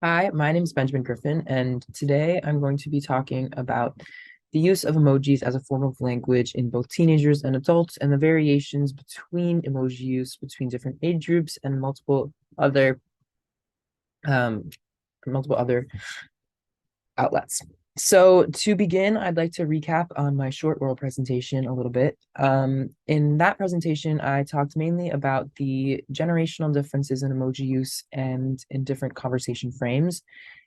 Hi, my name is Benjamin Griffin, and today I'm going to be talking about the use of emojis as a form of language in both teenagers and adults, and the variations between emoji use between different age groups and um, multiple other outlets. So to begin, I'd like to recap on my short oral presentation a little bit. In that presentation, I talked mainly about the generational differences in emoji use and in different conversation frames,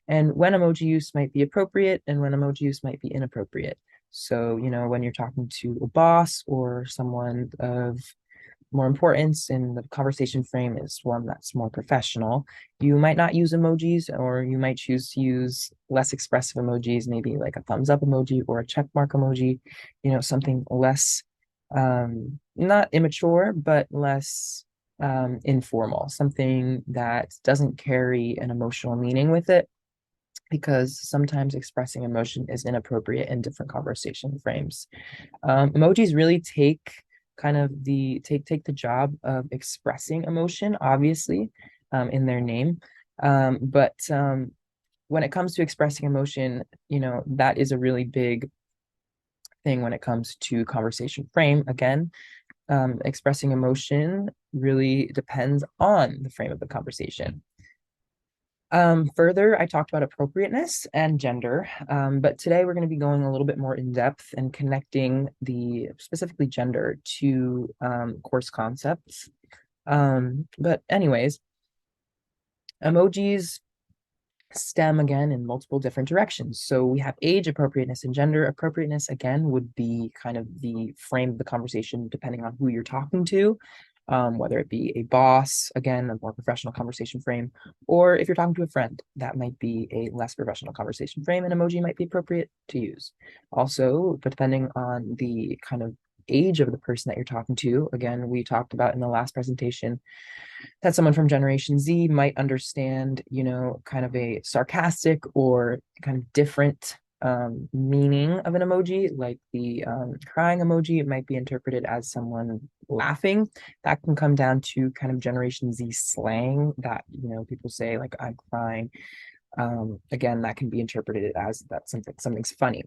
and when emoji use might be appropriate and when emoji use might be inappropriate. So, when you're talking to a boss or someone of more importance in the conversation frame is one that's more professional, you might not use emojis, or you might choose to use less expressive emojis, maybe like a thumbs up emoji or a check mark emoji, something less, not immature, but less informal, something that doesn't carry an emotional meaning with it, because sometimes expressing emotion is inappropriate in different conversation frames. Emojis really take the job of expressing emotion, obviously, in their name. But when it comes to expressing emotion, that is a really big thing when it comes to conversation frame. Again, expressing emotion really depends on the frame of the conversation. Further, I talked about appropriateness and gender, but today we're going to be going a little bit more in depth and connecting the specifically gender to course concepts. But anyways, emojis stem again in multiple different directions. So we have age appropriateness and gender appropriateness, again, would be kind of the frame of the conversation depending on who you're talking to, whether it be a boss, again, a more professional conversation frame, or if you're talking to a friend, that might be a less professional conversation frame, and emoji might be appropriate to use. Also, depending on the kind of age of the person that you're talking to, again, we talked about in the last presentation that someone from Generation Z might understand, kind of a sarcastic or kind of different meaning of an emoji, like the crying emoji. It might be interpreted as someone laughing. That can come down to kind of Generation Z slang that, people say, like, I'm crying. Again, that can be interpreted as that something's funny.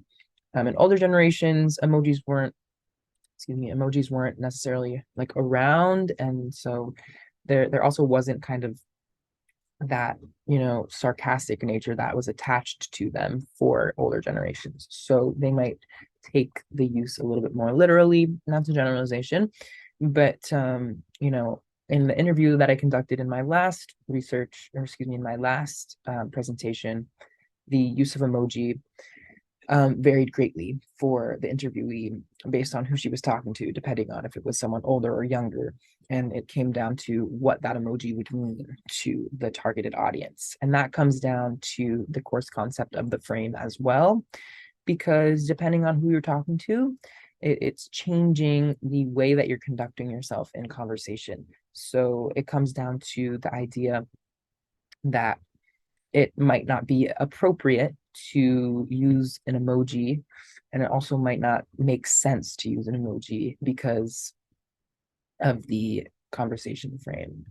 In older generations, emojis weren't necessarily like around, and so there also wasn't kind of that, sarcastic nature that was attached to them for older generations. So they might take the use a little bit more literally. Not a generalization, but in the interview that I conducted in my last in my last presentation, the use of emoji varied greatly for the interviewee based on who she was talking to, depending on if it was someone older or younger. And it came down to what that emoji would mean to the targeted audience. And that comes down to the course concept of the frame as well, because depending on who you're talking to, it's changing the way that you're conducting yourself in conversation. So it comes down to the idea that it might not be appropriate to use an emoji, and it also might not make sense to use an emoji because of the conversation frame.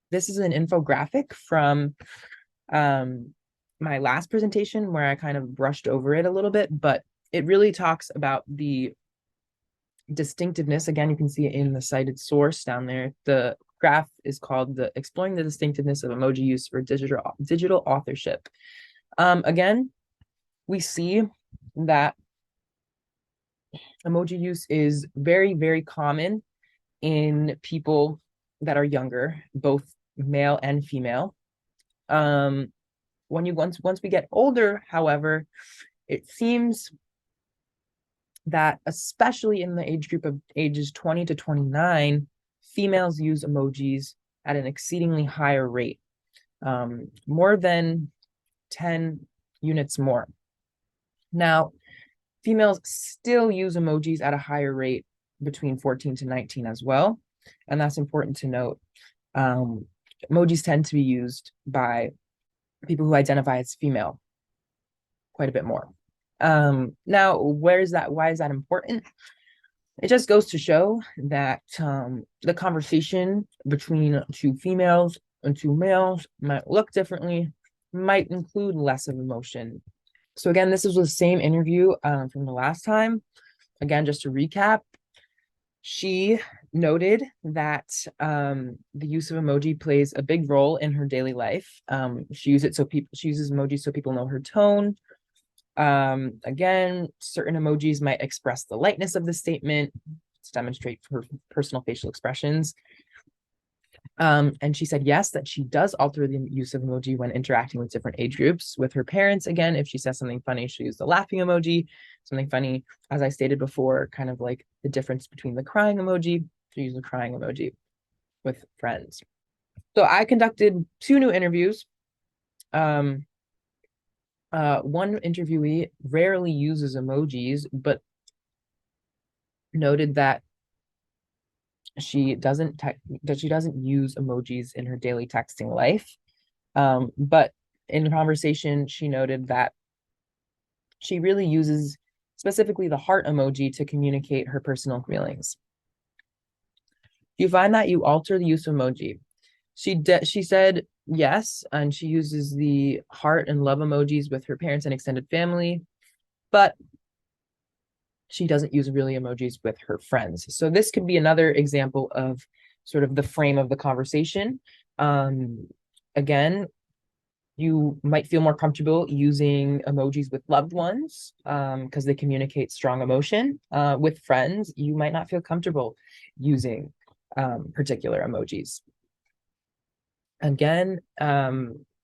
This is an infographic from um, my last presentation where I kind of brushed over it a little bit, but it really talks about the distinctiveness. Again, you can see it in the cited source down there. The graph is called the Exploring the Distinctiveness of Emoji Use for Digital Authorship. Again, we see that emoji use is very, very common in people that are younger, both male and female. Once we get older, however, it seems that especially in the age group of ages 20 to 29, females use emojis at an exceedingly higher rate, more than 10 units more. Now, females still use emojis at a higher rate between 14 to 19 as well. And that's important to note. Emojis tend to be used by people who identify as female quite a bit more. Now, why is that important? It just goes to show that the conversation between two females and two males might look differently, might include less of emotion. So again, this is the same interview from the last time. Again, just to recap, she noted that the use of emoji plays a big role in her daily life. She uses emojis so people know her tone. Again, certain emojis might express the lightness of the statement to demonstrate her personal facial expressions. And she said, yes, that she does alter the use of emoji when interacting with different age groups. With her parents, again, if she says something funny, she'll use the laughing emoji. Something funny, as I stated before, kind of like the difference between the crying emoji, she'll use the crying emoji. With friends. So I conducted 2 new interviews. One interviewee rarely uses emojis, but noted that she doesn't use emojis in her daily texting life. But in conversation, she noted that she really uses specifically the heart emoji to communicate her personal feelings. Do you find that you alter the use of emoji? She said yes, and she uses the heart and love emojis with her parents and extended family, but she doesn't use really emojis with her friends. So this could be another example of sort of the frame of the conversation. Again, you might feel more comfortable using emojis with loved ones because they communicate strong emotion. With friends, you might not feel comfortable using particular emojis. Again,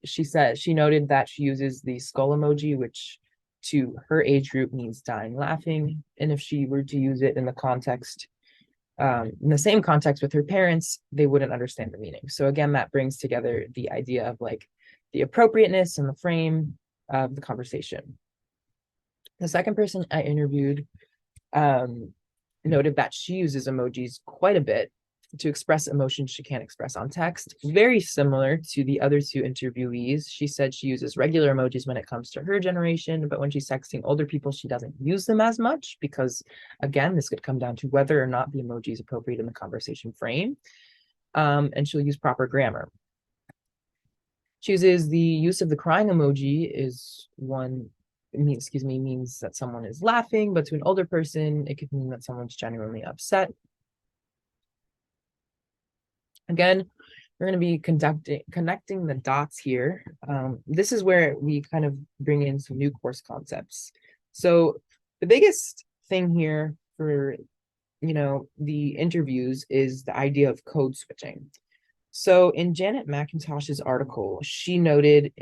she noted that she uses the skull emoji, which to her age group means dying laughing. And if she were to use it in the same context with her parents, they wouldn't understand the meaning. So again, that brings together the idea of like the appropriateness and the frame of the conversation. The second person I interviewed noted that she uses emojis quite a bit to express emotions she can't express on text. Very similar to the other 2 interviewees. She said she uses regular emojis when it comes to her generation, but when she's texting older people, she doesn't use them as much because, again, this could come down to whether or not the emoji is appropriate in the conversation frame. And she'll use proper grammar. She uses the use of the crying emoji means that someone is laughing, but to an older person, it could mean that someone's genuinely upset. Again, we're going to be connecting the dots here. This is where we kind of bring in some new course concepts. So the biggest thing here for, the interviews is the idea of code switching. So in Janet McIntosh's article, she noted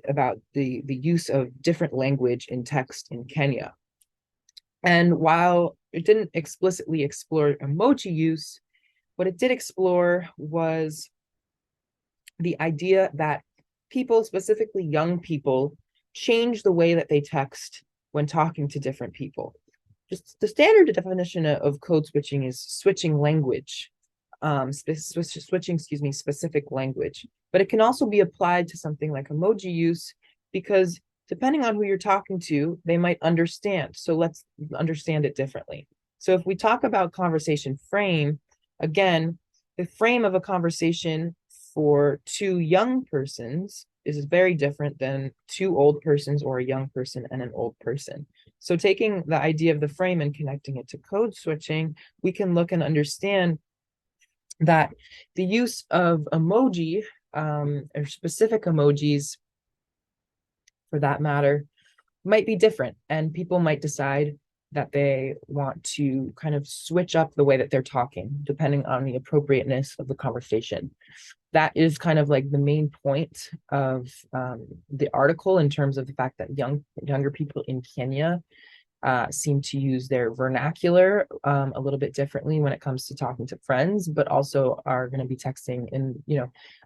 about the use of different language in text in Kenya. And while it didn't explicitly explore emoji use, what it did explore was the idea that people, specifically young people, change the way that they text when talking to different people. Just the standard definition of code switching is switching language, switching specific language. But it can also be applied to something like emoji use because depending on who you're talking to, they might understand. So let's understand it differently. So if we talk about conversation frame, again, the frame of a conversation for 2 young persons is very different than 2 old persons or a young person and an old person. So taking the idea of the frame and connecting it to code switching, we can look and understand that the use of emoji or specific emojis for that matter might be different, and people might decide that they want to kind of switch up the way that they're talking depending on the appropriateness of the conversation. That is kind of like the main point of the article in terms of the fact that younger people in Kenya seem to use their vernacular a little bit differently when it comes to talking to friends, but also are going to be texting in,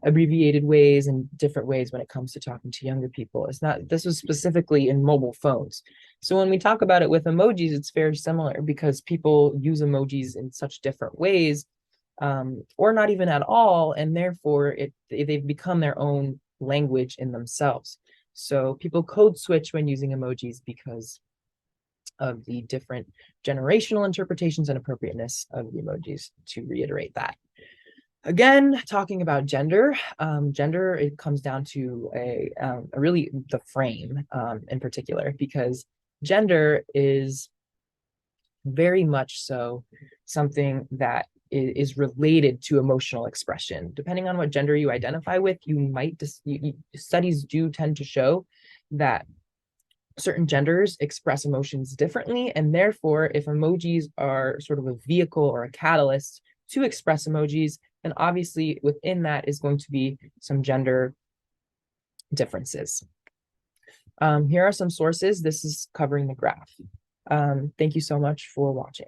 abbreviated ways and different ways when it comes to talking to younger people. This was specifically in mobile phones. So when we talk about it with emojis, it's very similar because people use emojis in such different ways, or not even at all, and therefore they've become their own language in themselves. So people code switch when using emojis because of the different generational interpretations and appropriateness of the emojis, to reiterate that. Again, talking about gender, gender, it comes down to a really the frame in particular, because gender is very much so something that is related to emotional expression. Depending on what gender you identify with, you might studies do tend to show that certain genders express emotions differently, and therefore if emojis are sort of a vehicle or a catalyst to express emojis, then obviously within that is going to be some gender differences. Here are some sources. This is covering the graph. Thank you so much for watching.